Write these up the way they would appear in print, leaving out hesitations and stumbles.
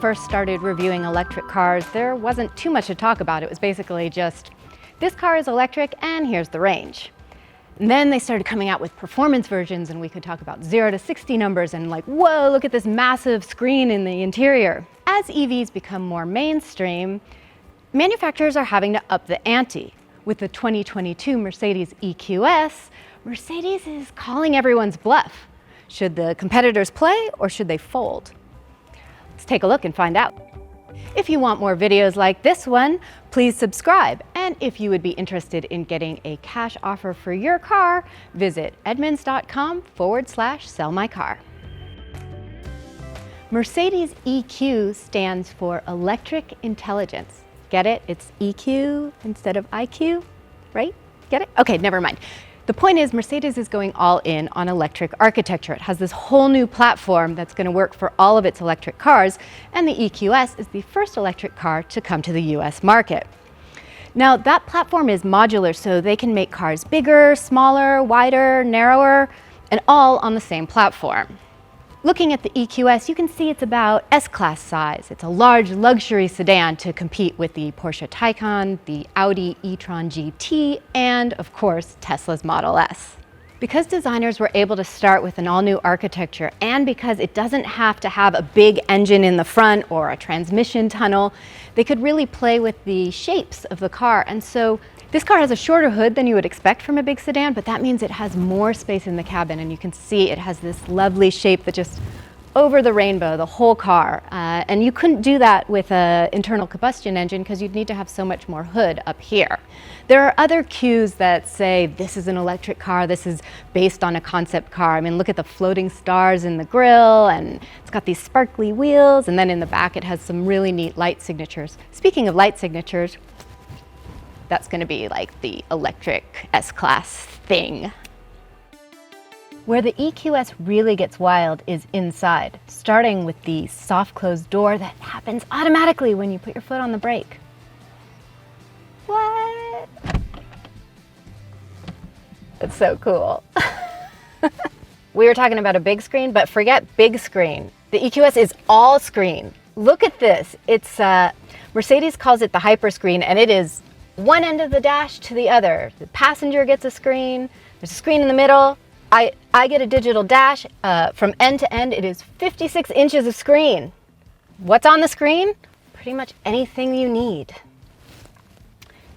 first started reviewing electric cars, there wasn't too much to talk about. It was basically just, this car is electric and here's the range. And then they started coming out with performance versions and we could talk about 0 to 60 numbers and like, whoa, look at this massive screen in the interior. As EVs become more mainstream, manufacturers are having to up the ante. With the 2022 Mercedes EQS, Mercedes is calling everyone's bluff. Should the competitors play or should they fold? Let's take a look and find out. If you want more videos like this one, please subscribe. And if you would be interested in getting a cash offer for your car, visit edmunds.com/sellmycar. Mercedes EQ stands for Electric Intelligence. Get it? It's EQ instead of IQ, right? Get it? Okay, never mind. The point is, Mercedes is going all in on electric architecture. It has this whole new platform that's going to work for all of its electric cars, and the EQS is the first electric car to come to the US market. Now, that platform is modular, so they can make cars bigger, smaller, wider, narrower, and all on the same platform. Looking at the EQS, you can see it's about S-Class size. It's a large luxury sedan to compete with the Porsche Taycan, the Audi e-tron GT, and of course, Tesla's Model S. Because designers were able to start with an all-new architecture and because it doesn't have to have a big engine in the front or a transmission tunnel, they could really play with the shapes of the car. And so this car has a shorter hood than you would expect from a big sedan, but that means it has more space in the cabin, and you can see it has this lovely shape that just over the rainbow, the whole car. And you couldn't do that with an internal combustion engine because you'd need to have so much more hood up here. There are other cues that say this is an electric car, this is based on a concept car. I mean, look at the floating stars in the grille, and it's got these sparkly wheels, and then in the back it has some really neat light signatures. Speaking of light signatures, that's going to be like the electric S-Class thing. Where the EQS really gets wild is inside, starting with the soft closed door that happens automatically when you put your foot on the brake. What? It's so cool. We were talking about a big screen, but forget big screen. The EQS is all screen. Look at this. It's Mercedes calls it the hyperscreen, and it is one end of the dash to the other. The passenger gets a screen, there's a screen in the middle. I get a digital dash. From end to end, it is 56 inches of screen. What's on the screen? Pretty much anything you need.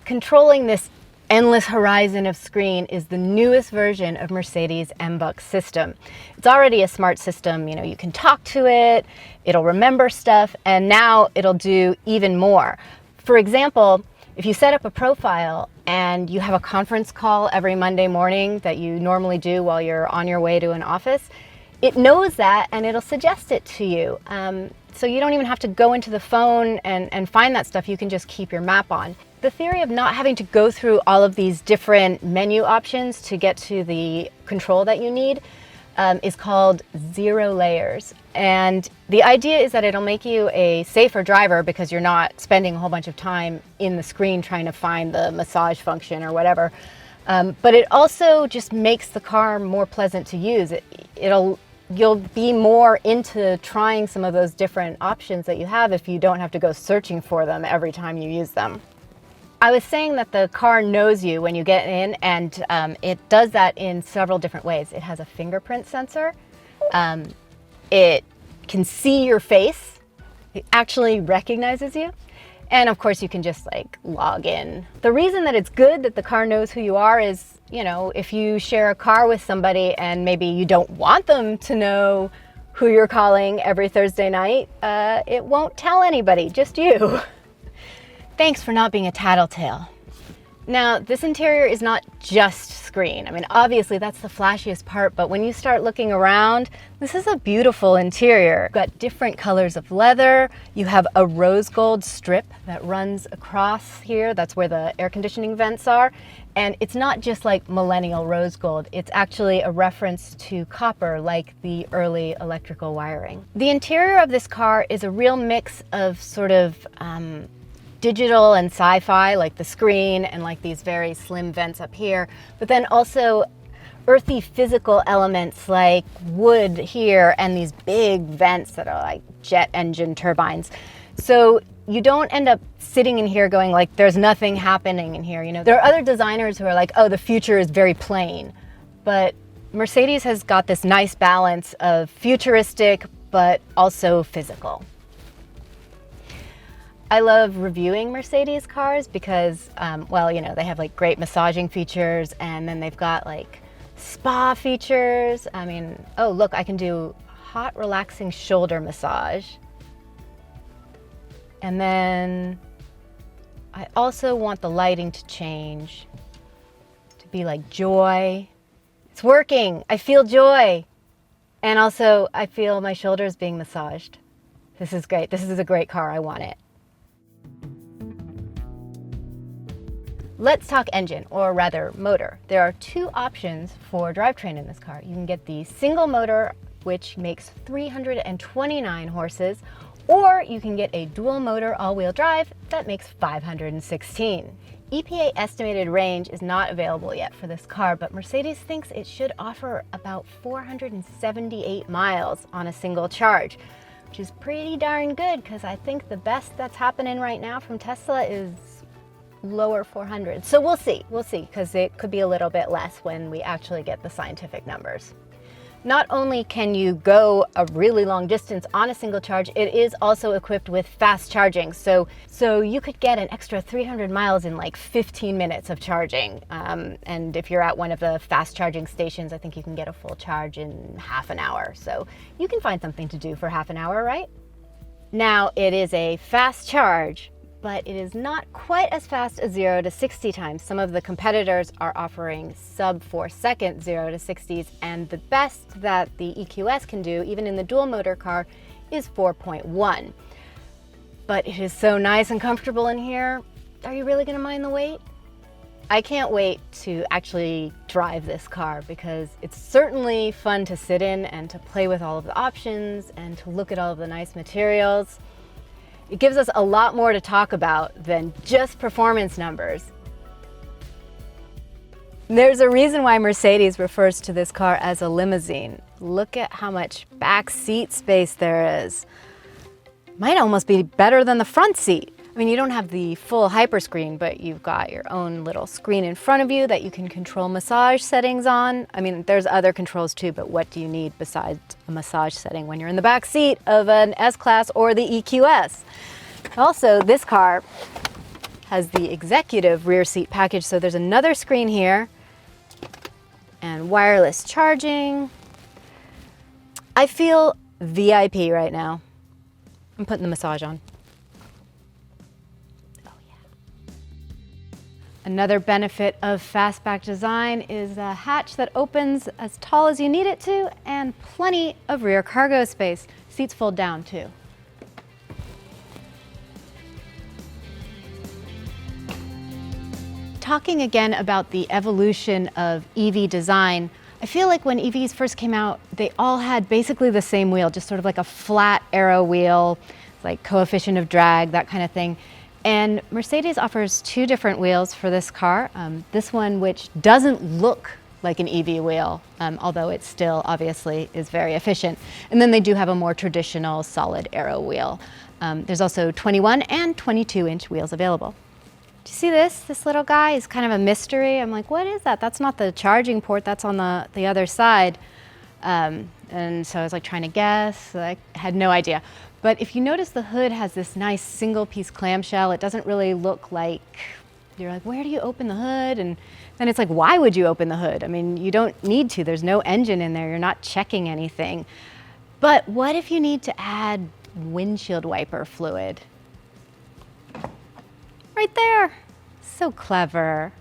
Controlling this endless horizon of screen is the newest version of Mercedes MBUX system. It's already a smart system. You know, you can talk to it, it'll remember stuff, and now it'll do even more. For example, if you set up a profile and you have a conference call every Monday morning that you normally do while you're on your way to an office, it knows that and it'll suggest it to you. So you don't even have to go into the phone and find that stuff. You can just keep your map on. The theory of not having to go through all of these different menu options to get to the control that you need is called zero layers. And the idea is that it'll make you a safer driver because you're not spending a whole bunch of time in the screen trying to find the massage function or whatever. But it also just makes the car more pleasant to use. You'll be more into trying some of those different options that you have if you don't have to go searching for them every time you use them. I was saying that the car knows you when you get in, and it does that in several different ways. It has a fingerprint sensor. It can see your face. It actually recognizes you. And of course, you can just like log in. The reason that it's good that the car knows who you are is, you know, if you share a car with somebody and maybe you don't want them to know who you're calling every Thursday night, it won't tell anybody, just you. Thanks for not being a tattletale. Now, this interior is not just screen. I mean, obviously that's the flashiest part, but when you start looking around, this is a beautiful interior. You've got different colors of leather. You have a rose gold strip that runs across here. That's where the air conditioning vents are. And it's not just like millennial rose gold. It's actually a reference to copper, like the early electrical wiring. The interior of this car is a real mix of sort of digital and sci-fi, like the screen and like these very slim vents up here, but then also earthy physical elements like wood here and these big vents that are like jet engine turbines. So you don't end up sitting in here going like, there's nothing happening in here. You know, there are other designers who are like, oh, the future is very plain. But Mercedes has got this nice balance of futuristic, but also physical. I love reviewing Mercedes cars because, well, you know, they have like great massaging features, and then they've got like spa features. I mean, oh, look, I can do hot, relaxing shoulder massage. And then I also want the lighting to change to be like joy. It's working. I feel joy. And also I feel my shoulders being massaged. This is great. This is a great car. I want it. Let's talk engine, or rather motor. There are two options for drivetrain in this car. You can get the single motor, which makes 329 horses, or you can get a dual motor all-wheel drive that makes 516. EPA estimated range is not available yet for this car, but Mercedes thinks it should offer about 478 miles on a single charge, which is pretty darn good because I think the best that's happening right now from Tesla is lower 400. So we'll see, because it could be a little bit less when we actually get the scientific numbers. Not only can you go a really long distance on a single charge, it is also equipped with fast charging. So you could get an extra 300 miles in like 15 minutes of charging. And if you're at one of the fast charging stations, I think you can get a full charge in half an hour. So you can find something to do for half an hour, right? Now, it is a fast charge, but it is not quite as fast as 0 to 60 times. Some of the competitors are offering sub 4-second 0 to 60s, and the best that the EQS can do, even in the dual motor car, is 4.1. But it is so nice and comfortable in here. Are you really gonna mind the wait? I can't wait to actually drive this car because it's certainly fun to sit in and to play with all of the options and to look at all of the nice materials. It gives us a lot more to talk about than just performance numbers. There's a reason why Mercedes refers to this car as a limousine. Look at how much back seat space there is. Might almost be better than the front seat. I mean, you don't have the full hyperscreen, but you've got your own little screen in front of you that you can control massage settings on. I mean, there's other controls too, but what do you need besides a massage setting when you're in the back seat of an S-Class or the EQS? Also, this car has the executive rear seat package, so there's another screen here and wireless charging. I feel VIP right now. I'm putting the massage on. Another benefit of fastback design is a hatch that opens as tall as you need it to and plenty of rear cargo space. Seats fold down too. Talking again about the evolution of EV design, I feel like when EVs first came out, they all had basically the same wheel, just sort of like a flat arrow wheel, like coefficient of drag, that kind of thing. And Mercedes offers two different wheels for this car. This one, which doesn't look like an EV wheel, although it still obviously is very efficient. And then they do have a more traditional solid arrow wheel. There's also 21 and 22-inch wheels available. Do you see this? This little guy is kind of a mystery. I'm like, what is that? That's not the charging port, that's on the other side. And so I was like trying to guess. I had no idea. But if you notice, the hood has this nice single-piece clamshell. It doesn't really look like, you're like, where do you open the hood? And then it's like, why would you open the hood? I mean, you don't need to. There's no engine in there. You're not checking anything. But what if you need to add windshield wiper fluid? Right there. So clever.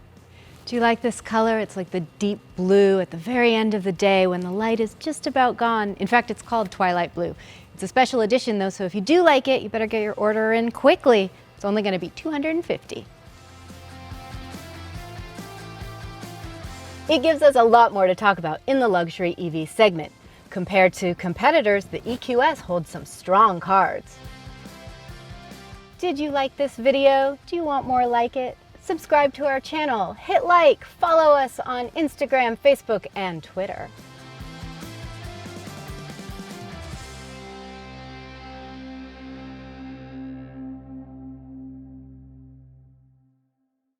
Do you like this color? It's like the deep blue at the very end of the day when the light is just about gone. In fact, it's called Twilight Blue. It's a special edition though, so if you do like it, you better get your order in quickly. It's only going to be $250. It gives us a lot more to talk about in the luxury EV segment. Compared to competitors, the EQS holds some strong cards. Did you like this video? Do you want more like it? subscribe to our channel, hit like, follow us on Instagram, Facebook, and Twitter.